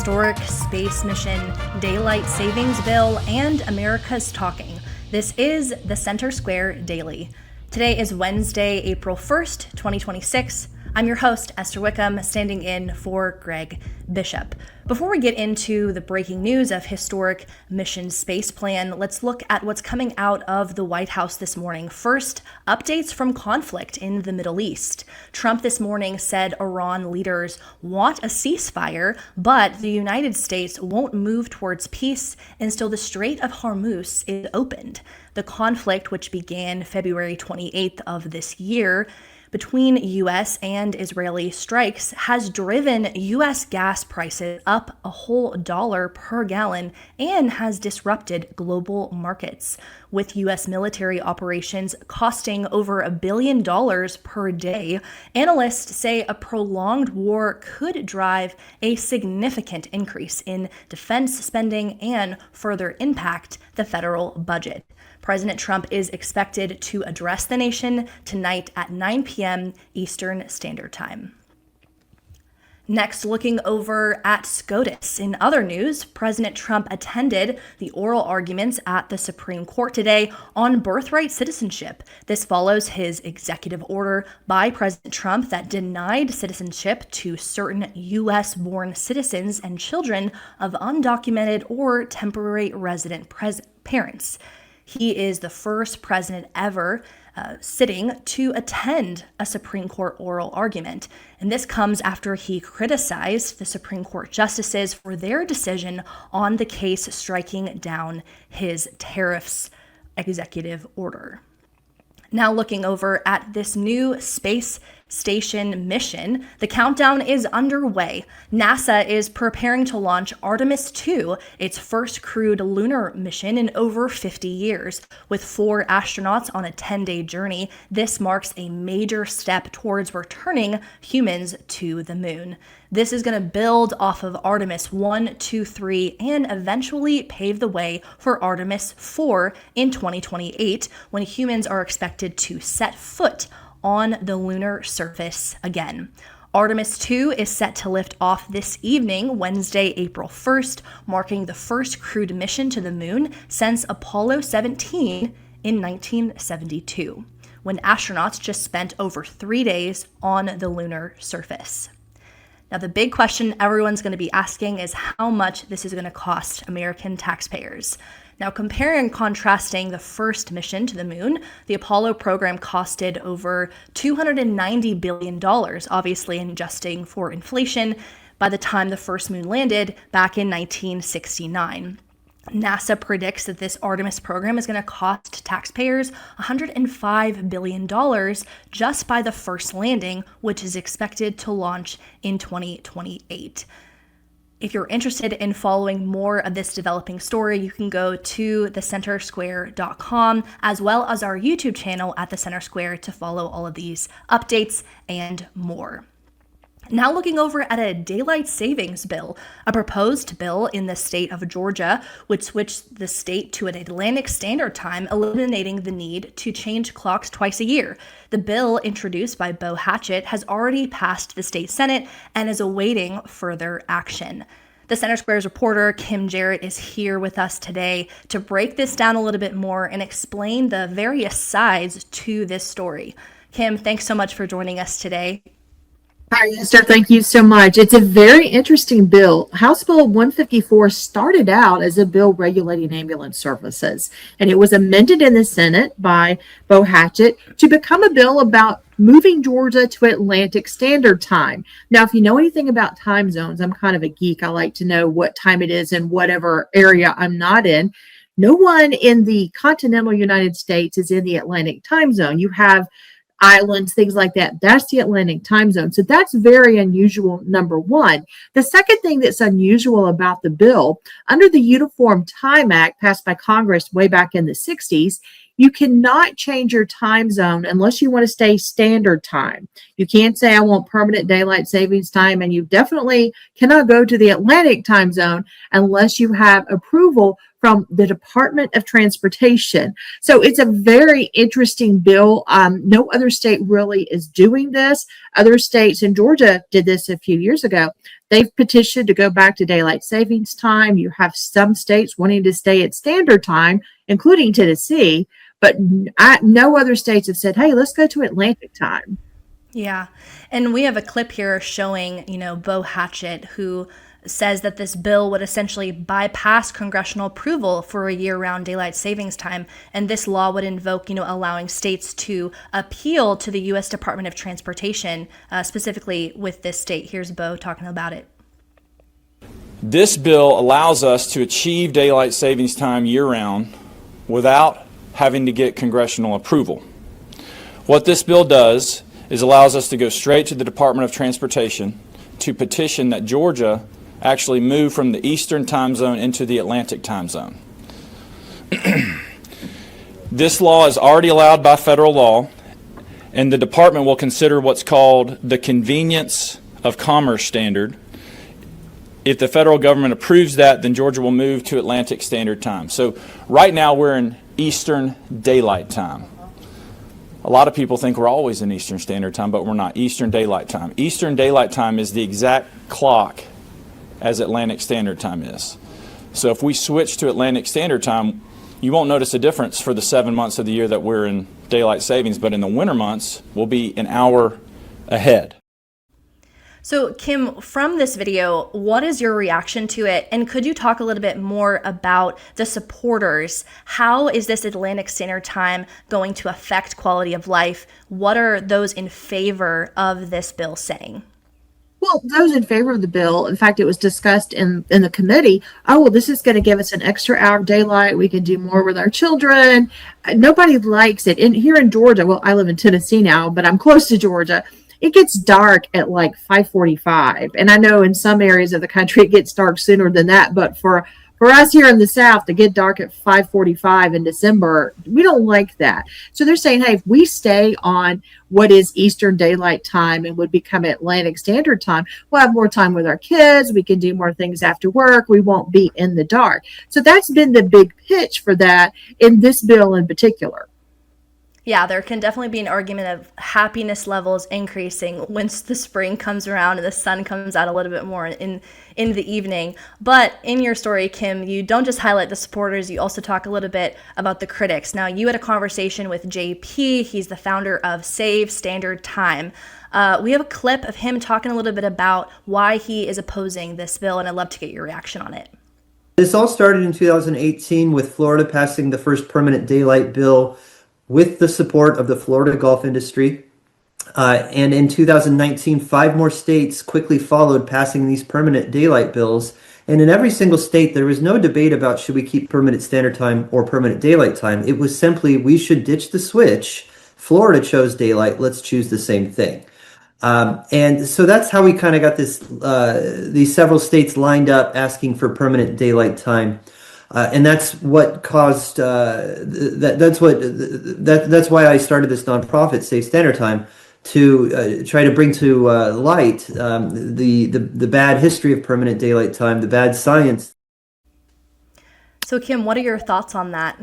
historic space mission, daylight savings bill, and America's talking. This is the Center Square Daily. Today is Wednesday, April 1st, 2026. I'm your host, Esther Wickham, standing in for Greg Bishop. Before we get into the breaking news of historic mission space plan, let's look at what's coming out of the White House this morning. First, updates from conflict in the Middle East. Trump this morning said Iran leaders want a ceasefire, but the United States won't move towards peace until the Strait of Hormuz is opened. The conflict, which began February 28th of this year, between U.S. and Israeli strikes has driven U.S. gas prices up a whole $1 per gallon and has disrupted global markets, with U.S. military operations costing over $1 billion per day. Analysts say a prolonged war could drive a significant increase in defense spending and further impact the federal budget. President Trump is expected to address the nation tonight at 9 p.m. Eastern Standard Time. Next, looking over at SCOTUS. In other news, President Trump attended the oral arguments at the Supreme Court today on birthright citizenship. This follows his executive order by President Trump that denied citizenship to certain U.S.-born citizens and children of undocumented or temporary resident parents. He is the first president ever sitting to attend a Supreme Court oral argument. And this comes after he criticized the Supreme Court justices for their decision on the case striking down his tariffs executive order. Now looking over at this new space station mission, the countdown is underway. NASA is preparing to launch Artemis 2, its first crewed lunar mission in over 50 years. With 4 astronauts on a 10-day journey, this marks a major step towards returning humans to the moon. This is going to build off of Artemis 1, 2, 3, and eventually pave the way for Artemis 4 in 2028, when humans are expected to set foot on the lunar surface again. Artemis 2 is set to lift off this evening, Wednesday, April 1st, marking the first crewed mission to the moon since Apollo 17 in 1972, when astronauts just spent over 3 days on the lunar surface. Now, the big question everyone's going to be asking is how much this is going to cost American taxpayers. Now, comparing and contrasting the first mission to the moon, the Apollo program costed over $290 billion, obviously adjusting for inflation, by the time the first moon landed back in 1969. NASA predicts that this Artemis program is going to cost taxpayers $105 billion just by the first landing, which is expected to launch in 2028. If you're interested in following more of this developing story, you can go to thecentersquare.com as well as our YouTube channel at The Center Square to follow all of these updates and more. Now looking over at a daylight savings bill, a proposed bill in the state of Georgia would switch the state to an Atlantic Standard Time, eliminating the need to change clocks twice a year. The bill, introduced by Bo Hatchett, has already passed the state Senate and is awaiting further action. The Center Square's reporter, Jarrett, is here with us today to break this down a little bit more and explain the various sides to this story. Kim, thanks so much for joining us today. Hi, Esther. Thank you so much. It's a very interesting bill. House Bill 154 started out as a bill regulating ambulance services, and it was amended in the Senate by Bo Hatchett to become a bill about moving Georgia to Atlantic Standard Time. Now, if you know anything about time zones, I'm kind of a geek. I like to know what time it is in whatever area I'm not in. No one in the continental United States is in the Atlantic time zone. You have islands, things like that. That's the Atlantic time zone. So that's very unusual, number one. The second thing that's unusual about the bill, under the Uniform Time Act passed by Congress way back in the 60s, you cannot change your time zone unless you want to stay standard time. You can't say, I want permanent daylight savings time, and you definitely cannot go to the Atlantic time zone unless you have approval from the Department of Transportation. So it's a very interesting bill. No other state really is doing this. Other states, and Georgia did this a few years ago, they've petitioned to go back to daylight savings time. You have some states wanting to stay at standard time, including Tennessee, but no other states have said, hey, let's go to Atlantic time. Yeah. And we have a clip here showing, Bo Hatchett, who says that this bill would essentially bypass congressional approval for a year-round daylight savings time. And this law would invoke, allowing states to appeal to the U.S. Department of Transportation, specifically with this state. Here's Bo talking about it. This bill allows us to achieve daylight savings time year-round without having to get congressional approval. What this bill does is allows us to go straight to the Department of Transportation to petition that Georgia actually move from the Eastern time zone into the Atlantic time zone. This law is already allowed by federal law, and the department will consider what's called the convenience of commerce standard. If the federal government approves that, then Georgia will move to Atlantic Standard Time. So right now we're in Eastern Daylight Time. A lot of people think we're always in Eastern Standard Time, but we're not. Eastern Daylight Time. Eastern Daylight Time is the exact clock as Atlantic Standard Time is. So if we switch to Atlantic Standard Time, you won't notice a difference for the 7 months of the year that we're in daylight savings, but in the winter months, we'll be an hour ahead. So, Kim, from this video, what is your reaction to it? And could you talk a little bit more about the supporters? How is this Atlantic Standard Time going to affect quality of life? What are those in favor of this bill saying? Well, those in favor of the bill, in fact, it was discussed in the committee. Oh, well, this is going to give us an extra hour of daylight. We can do more with our children. Nobody likes it. And here in Georgia, well, I live in Tennessee now, but I'm close to Georgia. It gets dark at like 5:45. And I know in some areas of the country it gets dark sooner than that. But for us here in the South to get dark at 5:45 in December, we don't like that. So they're saying, hey, if we stay on what is Eastern Daylight Time and would become Atlantic Standard Time, we'll have more time with our kids. We can do more things after work. We won't be in the dark. So that's been the big pitch for that in this bill in particular. Yeah, there can definitely be an argument of happiness levels increasing once the spring comes around and the sun comes out a little bit more in the evening. But in your story, Kim, you don't just highlight the supporters, you also talk a little bit about the critics. Now, you had a conversation with JP. He's the founder of Save Standard Time. We have a clip of him talking a little bit about why he is opposing this bill, and I'd love to get your reaction on it. This all started in 2018 with Florida passing the first permanent daylight bill with the support of the Florida golf industry. And in 2019, 5 more states quickly followed, passing these permanent daylight bills. And in every single state, there was no debate about should we keep permanent standard time or permanent daylight time. It was simply, we should ditch the switch. Florida chose daylight. Let's choose the same thing. And so that's how we kind of got this, these several states lined up asking for permanent daylight time. And that's what caused that's why I started this nonprofit, Save Standard Time, to try to bring to light the bad history of permanent daylight time, the bad science. So, Kim, what are your thoughts on that?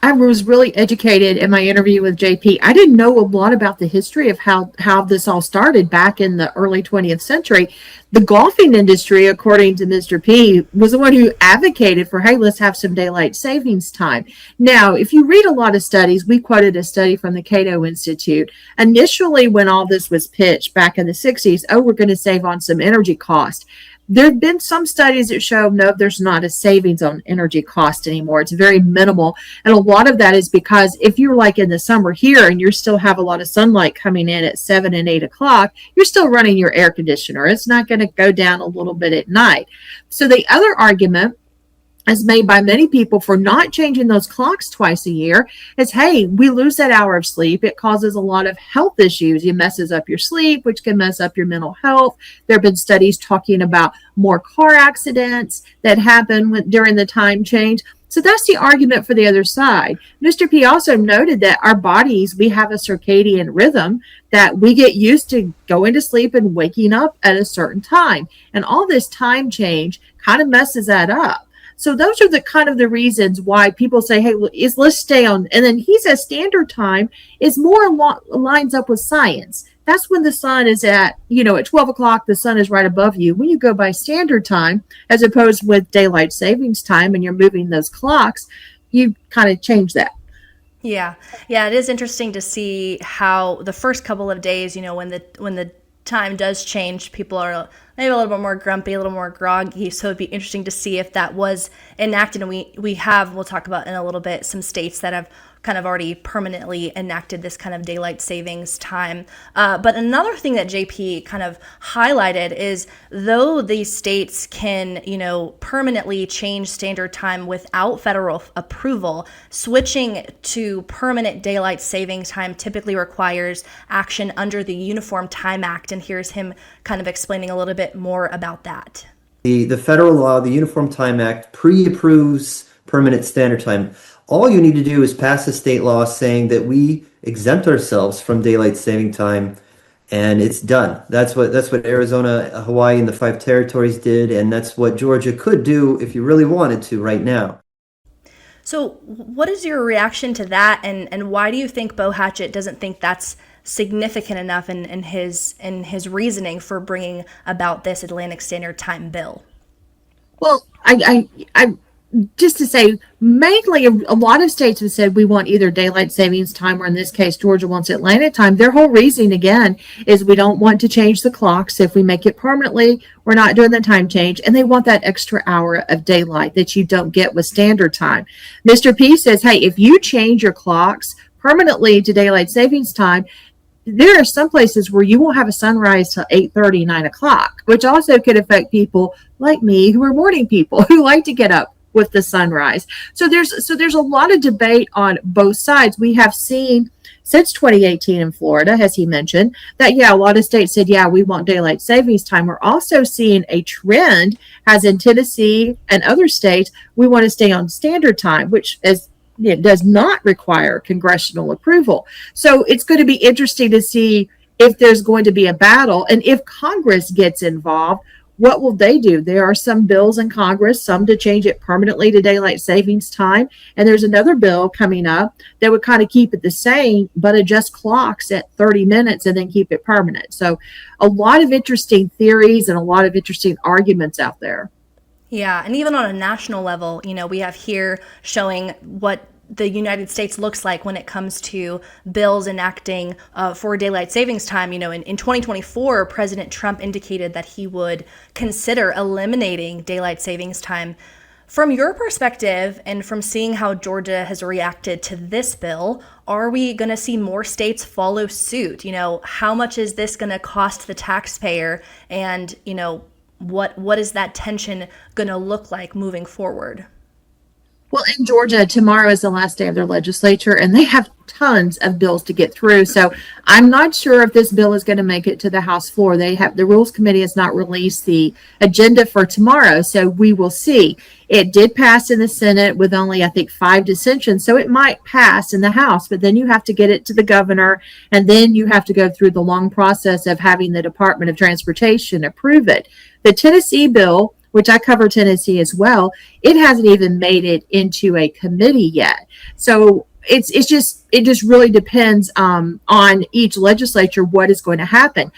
I was really educated in my interview with JP. I didn't know a lot about the history of how this all started back in the early 20th century. The golfing industry, according to Mr. P, was the one who advocated for, hey, let's have some daylight savings time. Now, if you read a lot of studies, we quoted a study from the Cato Institute. Initially, when all this was pitched back in the 60s, oh, we're going to save on some energy cost. There have been some studies that show, no, there's not a savings on energy cost anymore. It's very minimal. And a lot of that is because if you're like in the summer here and you still have a lot of sunlight coming in at 7 and 8 o'clock, you're still running your air conditioner. It's not going to go down a little bit at night. So the other argument is made by many people for not changing those clocks twice a year is, hey, we lose that hour of sleep. It causes a lot of health issues. It messes up your sleep, which can mess up your mental health. There have been studies talking about more car accidents that happen during the time change. So that's the argument for the other side. Mr. P also noted that our bodies, we have a circadian rhythm that we get used to going to sleep and waking up at a certain time. And all this time change kind of messes that up. So those are the kind of the reasons why people say, hey, let's stay on. And then he says standard time is more lines up with science. That's when the sun is at 12 o'clock, the sun is right above you. When you go by standard time, as opposed with daylight savings time and you're moving those clocks, you kind of change that. Yeah. It is interesting to see how the first couple of days, when the time does change, people are maybe a little bit more grumpy, a little more groggy. So it'd be interesting to see if that was enacted. And we'll talk about in a little bit, some states that have kind of already permanently enacted this kind of daylight savings time. But another thing that JP kind of highlighted is, though these states can, permanently change standard time without federal approval, switching to permanent daylight savings time typically requires action under the Uniform Time Act. And here's him kind of explaining a little bit more about that. The federal law, the Uniform Time Act, pre-approves permanent standard time. All you need to do is pass a state law saying that we exempt ourselves from daylight saving time, and it's done. That's what Arizona, Hawaii, and the 5 territories did, and that's what Georgia could do if you really wanted to right now. So what is your reaction to that, and why do you think Bo Hatchett doesn't think that's significant enough in his reasoning for bringing about this Atlantic Standard Time bill? Well, I just to say, mainly a lot of states have said we want either daylight savings time, or in this case, Georgia wants Atlantic time. Their whole reasoning, again, is we don't want to change the clocks. If we make it permanently, we're not doing the time change. And they want that extra hour of daylight that you don't get with standard time. Mr. P says, hey, if you change your clocks permanently to daylight savings time, there are some places where you won't have a sunrise till 8:30, 9 o'clock, which also could affect people like me who are morning people who like to get up with the sunrise. So there's a lot of debate on both sides. We have seen since 2018 in Florida, as he mentioned, that a lot of states said, we want daylight savings time. We're also seeing a trend, as in Tennessee and other states, we want to stay on standard time, which does not require congressional approval. So it's going to be interesting to see if there's going to be a battle, and if Congress gets involved, what will they do? There are some bills in Congress, some to change it permanently to daylight savings time. And there's another bill coming up that would kind of keep it the same, but adjust clocks at 30 minutes and then keep it permanent. So a lot of interesting theories and a lot of interesting arguments out there. Yeah, and even on a national level, we have here showing what the United States looks like when it comes to bills enacting for daylight savings time. In 2024, President Trump indicated that he would consider eliminating daylight savings time. From your perspective, and from seeing how Georgia has reacted to this bill, are we going to see more states follow suit? How much is this going to cost the taxpayer? And, what is that tension going to look like moving forward? Well, in Georgia, tomorrow is the last day of their legislature, and they have tons of bills to get through. So I'm not sure if this bill is going to make it to the House floor. The Rules Committee has not released the agenda for tomorrow, so we will see. It did pass in the Senate with only, I think, 5 dissensions, so it might pass in the House, but then you have to get it to the governor, and then you have to go through the long process of having the Department of Transportation approve it. The Tennessee bill, which I cover Tennessee as well, it hasn't even made it into a committee yet. So it just really depends on each legislature what is going to happen.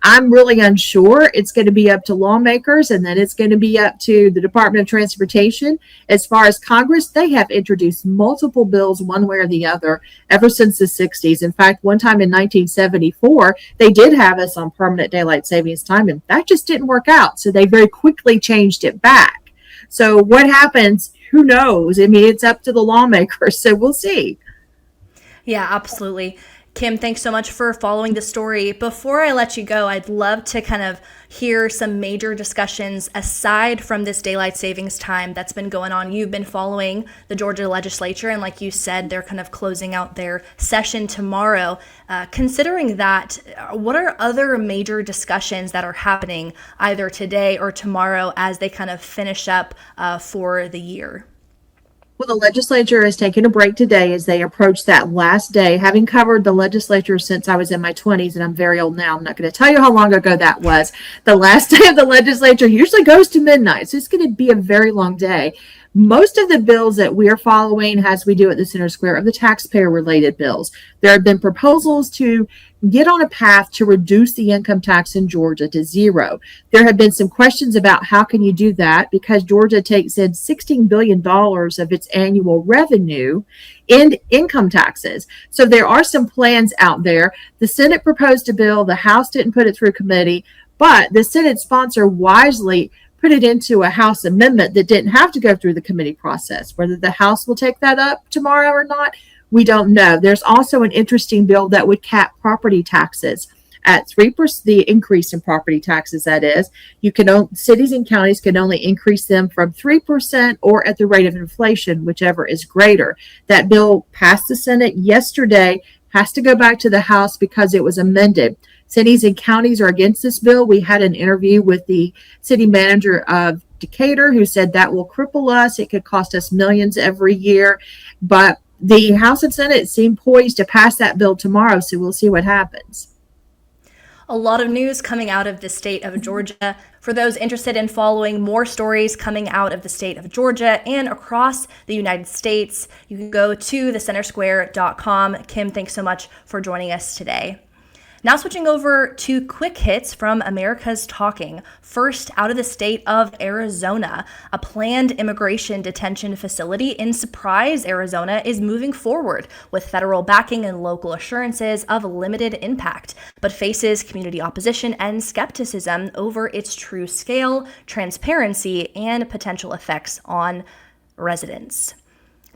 I'm really unsure. It's going to be up to lawmakers, and then it's going to be up to the Department of Transportation. As far as Congress, they have introduced multiple bills one way or the other ever since the 60s. In fact, one time in 1974, they did have us on permanent daylight savings time, and that just didn't work out. So they very quickly changed it back. So what happens? Who knows? I mean, it's up to the lawmakers, so we'll see. Yeah, absolutely. Kim, thanks so much for following the story. Before I let you go, I'd love to kind of hear some major discussions aside from this daylight savings time that's been going on. You've been following the Georgia legislature, and like you said, they're kind of closing out their session tomorrow. Considering that, what are other major discussions that are happening either today or tomorrow as they kind of finish up for the year? Well, the legislature is taking a break today as they approach that last day. Having covered the legislature since I was in my 20s, and I'm very old now, I'm not going to tell you how long ago that was. The last day of the legislature usually goes to midnight, so it's going to be a very long day. Most of the bills that we're following, as we do at the Center Square, are the taxpayer-related bills. There have been proposals to get on a path to reduce the income tax in Georgia to zero. There have been some questions about how can you do that, because Georgia takes in $16 billion of its annual revenue in income taxes. So there are some plans out there. The Senate proposed a bill. The House didn't put it through committee, but the Senate sponsor wisely put it into a House amendment that didn't have to go through the committee process. Whether the House will take that up tomorrow or not, we don't know. There's also an interesting bill that would cap property taxes at 3%, the increase in property taxes, that is. Cities and counties can only increase them from 3% or at the rate of inflation, whichever is greater. That bill passed the Senate yesterday, has to go back to the House because it was amended. Cities and counties are against this bill. We had an interview with the city manager of Decatur who said that will cripple us. It could cost us millions every year. But the House and Senate seem poised to pass that bill tomorrow, so we'll see what happens. A lot of news coming out of the state of Georgia. For those interested in following more stories coming out of the state of Georgia and across the United States, you can go to thecentersquare.com. Kim, thanks so much for joining us today. Now switching over to quick hits from America's Talking. First, out of the state of Arizona, a planned immigration detention facility in Surprise, Arizona is moving forward with federal backing and local assurances of limited impact, but faces community opposition and skepticism over its true scale, transparency, and potential effects on residents.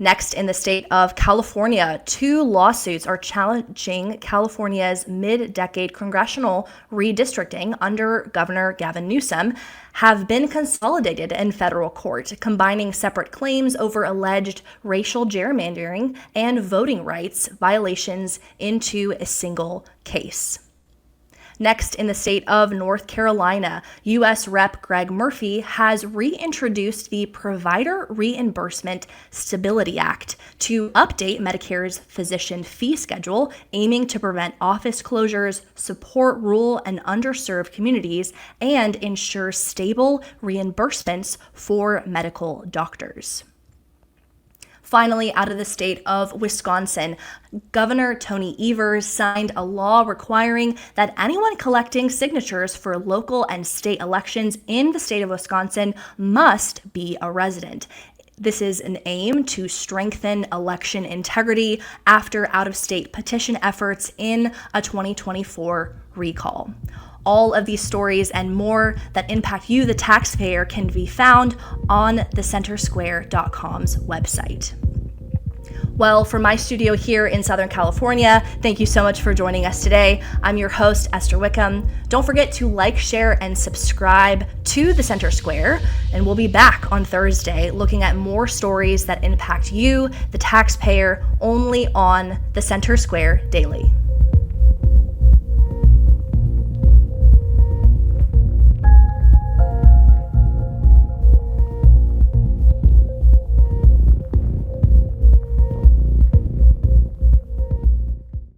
Next, in the state of California, 2 lawsuits are challenging California's mid-decade congressional redistricting under Governor Gavin Newsom have been consolidated in federal court, combining separate claims over alleged racial gerrymandering and voting rights violations into a single case. Next, in the state of North Carolina, U.S. Rep. Greg Murphy has reintroduced the Provider Reimbursement Stability Act to update Medicare's physician fee schedule, aiming to prevent office closures, support rural and underserved communities, and ensure stable reimbursements for medical doctors. Finally, out of the state of Wisconsin, Governor Tony Evers signed a law requiring that anyone collecting signatures for local and state elections in the state of Wisconsin must be a resident. This is an aim to strengthen election integrity after out-of-state petition efforts in a 2024 recall. All of these stories and more that impact you, the taxpayer, can be found on thecentersquare.com's website. Well, from my studio here in Southern California, thank you so much for joining us today. I'm your host, Esther Wickham. Don't forget to like, share, and subscribe to The Center Square, and we'll be back on Thursday looking at more stories that impact you, the taxpayer, only on The Center Square Daily.